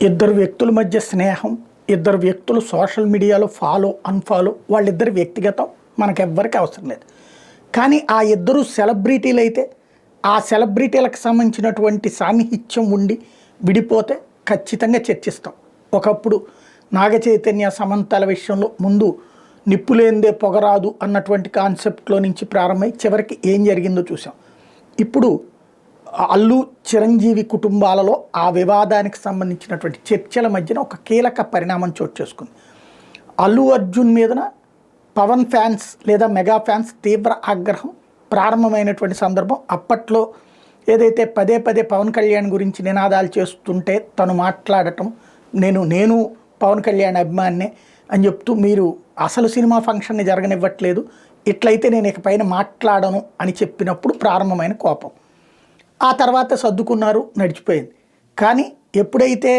ఇద్దరు వ్యక్తుల మధ్య స్నేహం, ఇద్దరు వ్యక్తులు సోషల్ మీడియాలో ఫాలో అన్ఫాలో వాళ్ళిద్దరి వ్యక్తిగతం మనకెవ్వరికి అవసరం లేదు. కానీ ఆ ఇద్దరు సెలబ్రిటీలు అయితే ఆ సెలబ్రిటీలకు సంబంధించినటువంటి సాన్నిహిత్యం ఉండి విడిపోతే ఖచ్చితంగా చర్చిస్తాం. ఒకప్పుడు నాగ చైతన్య సమంతల విషయంలో ముందు నిప్పులేందే పొగరాదు అన్నటువంటి కాన్సెప్ట్లో నుంచి ప్రారంభమై చివరికి ఏం జరిగిందో చూసాం. ఇప్పుడు అల్లు చిరంజీవి కుటుంబాలలో ఆ వివాదానికి సంబంధించినటువంటి చర్చల మధ్యన ఒక కీలక పరిణామం చోటు చేసుకుంది. అల్లు అర్జున్ మీదన పవన్ ఫ్యాన్స్ లేదా మెగా ఫ్యాన్స్ తీవ్ర ఆగ్రహం ప్రారంభమైనటువంటి సందర్భం. అప్పట్లో ఏదైతే పదే పదే పవన్ కళ్యాణ్ గురించి నినాదాలు చేస్తుంటే తను మాట్లాడటం, నేను పవన్ కళ్యాణ్ అభిమానినే అని చెప్తూ మీరు అసలు సినిమా ఫంక్షన్ని జరగనివ్వట్లేదు, ఇట్లయితే నేను ఇకపైన మాట్లాడను అని చెప్పినప్పుడు ప్రారంభమైన కోపం. ఆ తర్వాత సర్దుకున్నారు, నడిచిపోయింది. కానీ ఎప్పుడైతే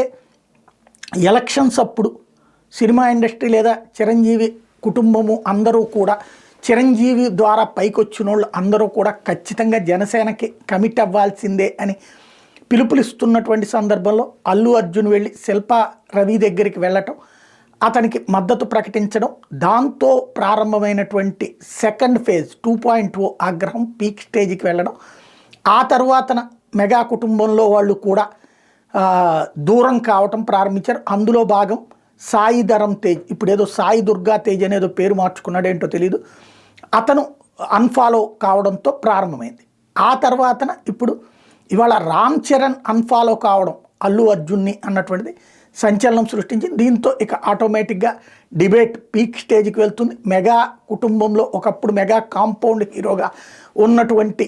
ఎలక్షన్స్ అప్పుడు సినిమా ఇండస్ట్రీ లేదా చిరంజీవి కుటుంబము అందరూ కూడా చిరంజీవి ద్వారా పైకొచ్చిన వాళ్ళు అందరూ కూడా ఖచ్చితంగా జనసేనకి కమిట్ అవ్వాల్సిందే అని పిలుపునిస్తున్నటువంటి సందర్భంలో అల్లు అర్జున్ వెళ్ళి శిల్పా రవి దగ్గరికి వెళ్ళటం, అతనికి మద్దతు ప్రకటించడం, దాంతో ప్రారంభమైనటువంటి సెకండ్ ఫేజ్ 2.0 ఆగ్రహం పీక్ స్టేజ్కి వెళ్ళడం. ఆ తర్వాతన మెగా కుటుంబంలో వాళ్ళు కూడా దూరం కావటం ప్రారంభించారు. అందులో భాగం సాయి ధరమ్ తేజ్, ఇప్పుడు ఏదో సాయి దుర్గా తేజ్ అనేదో పేరు మార్చుకున్నాడు, ఏంటో తెలియదు, అతను అన్ఫాలో కావడంతో ప్రారంభమైంది. ఆ తర్వాతన ఇప్పుడు ఇవాళ రామ్ చరణ్ అన్ఫాలో కావడం అల్లు అర్జున్ని అన్నటువంటిది సంచలనం సృష్టించింది. దీంతో ఇక ఆటోమేటిక్గా డిబేట్ పీక్ స్టేజ్కి వెళ్తుంది. మెగా కుటుంబంలో ఒకప్పుడు మెగా కాంపౌండ్ హీరోగా ఉన్నటువంటి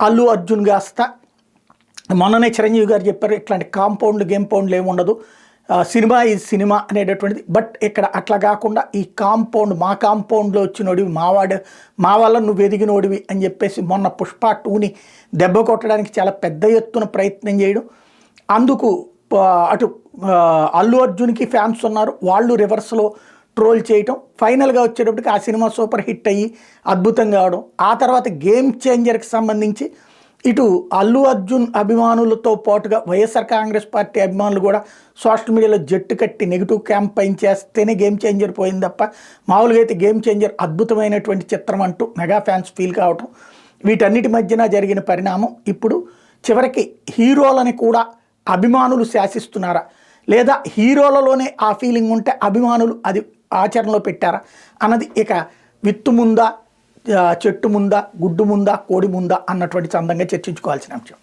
అల్లు అర్జున్ కాస్త మొన్ననే చిరంజీవి గారు చెప్పారు, ఇట్లాంటి గేంపౌండ్లు ఏముండదు, సినిమా ఈజ్ సినిమా అనేటటువంటిది. బట్ ఇక్కడ అట్లా కాకుండా ఈ కాంపౌండ్ మా కాంపౌండ్లో వచ్చినోడివి మా వల్ల నువ్వు ఎదిగినోడివి అని చెప్పేసి మొన్న పుష్ప 2ని దెబ్బ కొట్టడానికి చాలా పెద్ద ఎత్తున ప్రయత్నం చేయడం. అందుకు అటు అల్లు అర్జున్కి ఫ్యాన్స్ ఉన్నారు, వాళ్ళు రివర్స్లో ట్రోల్ చేయటం. ఫైనల్గా వచ్చేటప్పటికి ఆ సినిమా సూపర్ హిట్ అయ్యి అద్భుతంగా అవడం. ఆ తర్వాత గేమ్ చేంజర్కి సంబంధించి ఇటు అల్లు అర్జున్ అభిమానులతో పాటుగా వైఎస్ఆర్ కాంగ్రెస్ పార్టీ అభిమానులు కూడా సోషల్ మీడియాలో జట్టు కట్టి నెగిటివ్ క్యాంపెయిన్ చేస్తేనే గేమ్ చేంజర్ పోయింది తప్ప మామూలుగా అయితే గేమ్ చేంజర్ అద్భుతమైనటువంటి చిత్రం అంటూ మెగా ఫ్యాన్స్ ఫీల్ కావటం, వీటన్నిటి మధ్యన జరిగిన పరిణామం. ఇప్పుడు చివరికి హీరోలని కూడా అభిమానులు శాసిస్తున్నారా, లేదా హీరోలలోనే ఆ ఫీలింగ్ ఉంటే అభిమానులు అది ఆచరణలో పెట్టారా అన్నది ఇక విత్తు ముందా చెట్టు ముందా గుడ్డు ముందా కోడి ముందా అన్నటువంటి చందంగా చర్చించుకోవాల్సిన అంశం.